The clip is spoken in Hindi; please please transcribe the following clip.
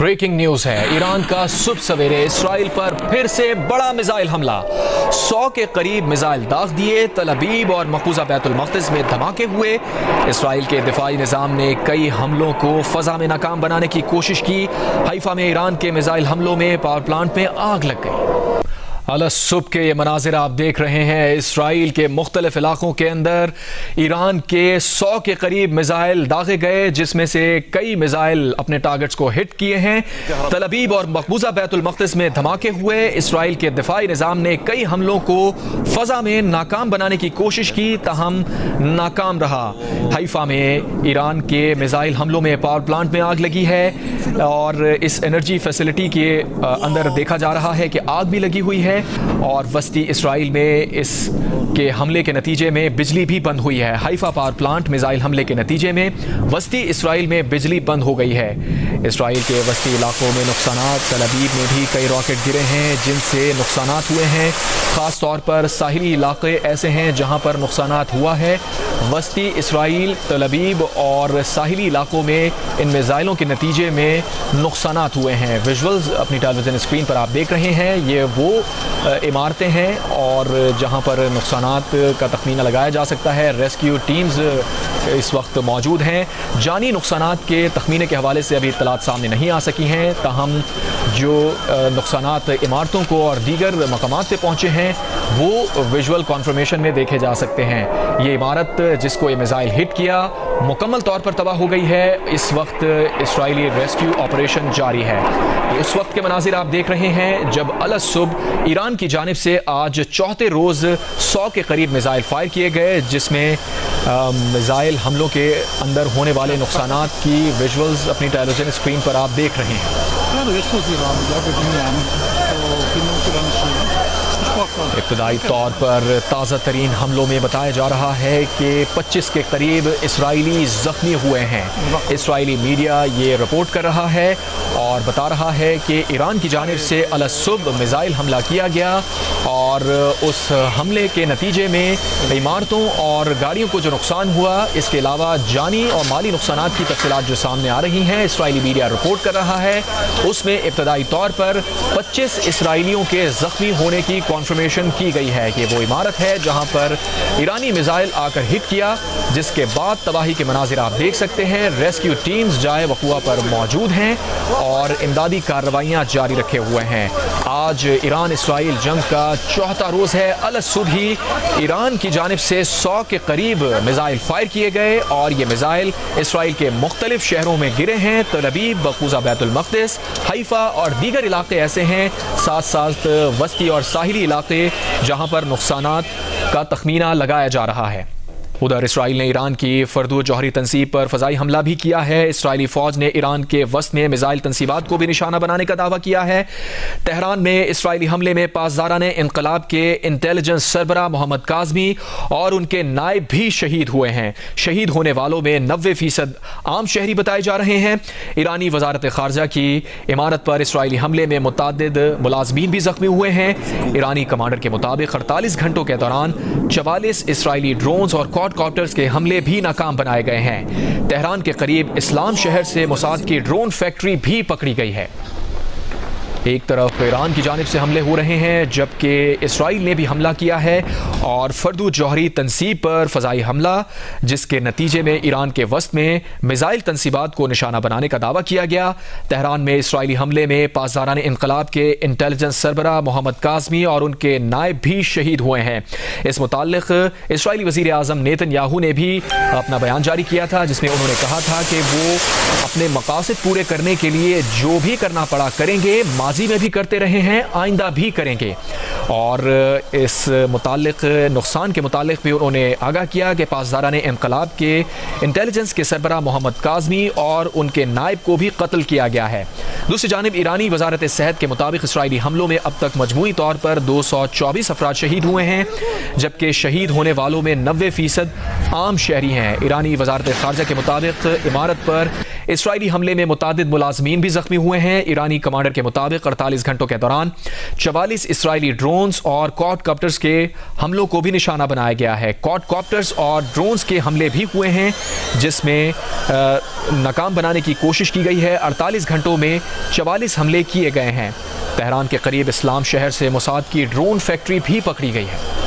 ब्रेकिंग न्यूज है। ईरान का सुबह सवेरे इसराइल पर फिर से बड़ा मिसाइल हमला। 100 के करीब मिसाइल दाग दिए। तल अबीब और मकबूजा बैतुल मक़दिस में धमाके हुए। इसराइल के दिफाई निज़ाम ने कई हमलों को फ़ज़ा में नाकाम बनाने की कोशिश की। हाइफा में ईरान के मिसाइल हमलों में पावर प्लांट में आग लग गई। सुबह के ये मनाजिर आप देख रहे हैं। इसराइल के मुख्तलिफ इलाकों के अंदर ईरान के 100 के करीब मिसाइल दागे गए, जिसमें से कई मिसाइल अपने टारगेट्स को हिट किए हैं। तल अबीब और मकबूजा बैतुल मक़दिस में धमाके हुए। इसराइल के दिफाई निज़ाम ने कई हमलों को फ़ज़ा में नाकाम बनाने की कोशिश की, ताहम नाकाम रहा। हाइफा में ईरान के मिसाइल हमलों में पावर प्लांट में आग लगी है और इस एनर्जी फैसिलिटी के अंदर देखा जा रहा है कि आग भी लगी हुई है और वस्ती इसराइल में इस के हमले के नतीजे में बिजली भी बंद हुई है। हाइफा पावर प्लांट मिसाइल हमले के नतीजे में वस्ती इसराइल में बिजली बंद हो गई है। इसराइल के वस्ती इलाकों में नुकसानात। तल अबीब में भी कई रॉकेट गिरे हैं जिनसे नुकसानात हुए हैं। ख़ास तौर पर साहिली इलाके ऐसे हैं जहां पर नुकसानात हुआ है। वस्ती इसराइल, तल अबीब और साहिली इलाकों में इन मिसाइलों के नतीजे में नुकसानात हुए हैं। विजुअल्स अपनी टेलीविज़न स्क्रीन पर आप देख रहे हैं। ये वो इमारतें हैं और जहां पर नुकसानात का तखमीना लगाया जा सकता है। रेस्क्यू टीम्स इस वक्त मौजूद हैं। जानी नुकसानात के तखमीने के हवाले से अभी इत्तलात सामने नहीं आ सकी हैं, ताहम जो नुकसानात इमारतों को और दीगर मकामात पे पहुँचे हैं वो विजुअल कॉन्फर्मेशन में देखे जा सकते हैं। ये इमारत जिसको ये मिसाइल हिट किया मुकम्मल तौर पर तबाह हो गई है। इस वक्त इसराइली रेस्क्यू ऑपरेशन जारी है। उस वक्त के मनाजिर आप देख रहे हैं जब सुबह ईरान की जानिब से आज चौथे रोज़ 100 के करीब मिसाइल फायर किए गए, जिसमें मिसाइल हमलों के अंदर होने वाले नुकसानात की विजुअल्स अपनी टेलीविज़न स्क्रीन पर आप देख रहे हैं। इब्तदाई तौर पर ताज़ा तरीन हमलों में बताया जा रहा है कि 25 के करीब इसराइली ज़ख्मी हुए हैं। इसराइली मीडिया ये रिपोर्ट कर रहा है और बता रहा है कि ईरान की जानिब से सुबह मिसाइल हमला किया गया और उस हमले के नतीजे में इमारतों और गाड़ियों को जो नुकसान हुआ, इसके अलावा जानी और माली नुकसानात की तफसीलात जो सामने आ रही हैं, इसराइली मीडिया रिपोर्ट कर रहा है। उसमें इब्तदाई तौर पर 25 इसराइलियों के ज़ख्मी होने की कॉन्फर्मेशन की गई है कि वो इमारत है जहां पर ईरानी मिसाइल आकर हिट किया, जिसके बाद तबाही के मनाजिर आप देख सकते हैं। रेस्क्यू टीम्स जाए वक़ुआ पर मौजूद हैं और इमदादी कार्रवाइयाँ जारी रखे हुए हैं। आज ईरान इसराइल जंग का चौथा रोज़ है। सुबह ही ईरान की जानिब से 100 के करीब मिसाइल फायर किए गए और ये मिसाइल इसराइल के मुख्तलिफ शहरों में गिरे हैं। तल अबीब, मकबूजा बैतुल मक़दिस, हाइफा और दीगर इलाके ऐसे हैं, साथ साथ वस्ती और साहिली इलाके जहां पर नुकसानात का तखमीना लगाया जा रहा है। उधर इसराइल ने ईरान की फर्दु जौहरी तंसीब पर फ़ज़ाई हमला भी किया है। इसराइली फ़ौज ने ईरान के वस्त में मिसाइल तंसीबात को भी निशाना बनाने का दावा किया है। तेहरान में इसराइली हमले में पासदाराने इनकलाब के इंटेलिजेंस सरबराह मोहम्मद काज़मी और उनके नायब भी शहीद हुए हैं। शहीद होने वालों में 90% आम शहरी बताए जा रहे हैं। ईरानी वजारत ख़ारजा की इमारत पर इसराइली हमले में मुतादिद मुलाजमीन भी ज़ख्मी हुए हैं। ईरानी कमांडर के मुताबिक 48 घंटों के दौरान 44 इसराइली ड्रोन्स और क्वार्टर्स के हमले भी नाकाम बनाए गए हैं। तेहरान के करीब इस्लाम शहर से मोसाद की ड्रोन फैक्ट्री भी पकड़ी गई है। एक तरफ ईरान की जानिब से हमले हो रहे हैं, जबकि इसराइल ने भी हमला किया है और फर्दु जौहरी तंसीब पर फ़ज़ाई हमला, जिसके नतीजे में ईरान के वस्त में मिसाइल तंसीबात को निशाना बनाने का दावा किया गया। तेहरान में इसराइली हमले में पासदारान इनकलाब के इंटेलिजेंस सरबराह मोहम्मद काज़मी और उनके नायब भी शहीद हुए हैं। इस मुताल्लिक़ इसराइली वज़ीर आज़म नेतन्याहू ने भी अपना बयान जारी किया था, जिसमें उन्होंने कहा था कि वो अपने मकासद पूरे करने के लिए जो भी करना पड़ा करेंगे, माजी में भी करते रहे हैं, आइंदा भी करेंगे। और इस मुतालिक नुकसान के मुतालिक भी उन्होंने आगाह किया कि पासदाराने इनकलाब के इंटेलिजेंस के सरबराह मोहम्मद काज़मी और उनके नायब को भी कत्ल किया गया है। दूसरी जानिब ईरानी वजारत सेहत के मुताबिक इसराइली हमलों में अब तक मजमूई तौर पर 224 अफराद शहीद हुए हैं, जबकि शहीद होने वालों में 90% आम शहरी हैं। ईरानी वजारत ख़ारजा के मुताबिक इमारत पर इसराइली हमले में मुतादिद मुलाजमीन भी जख्मी हुए हैं। ईरानी कमांडर के मुताबिक 48 घंटों के दौरान 44 इसराइली ड्रोन्स और क्वाडकॉप्टर्स के हमलों को भी निशाना बनाया गया है। क्वाडकॉप्टर्स और ड्रोन्स के हमले भी हुए हैं, जिसमें नाकाम बनाने की कोशिश की गई है। 48 घंटों में 44 हमले किए गए हैं। तेहरान के करीब इस्लाम शहर से मोसाद की ड्रोन फैक्ट्री भी पकड़ी गई है।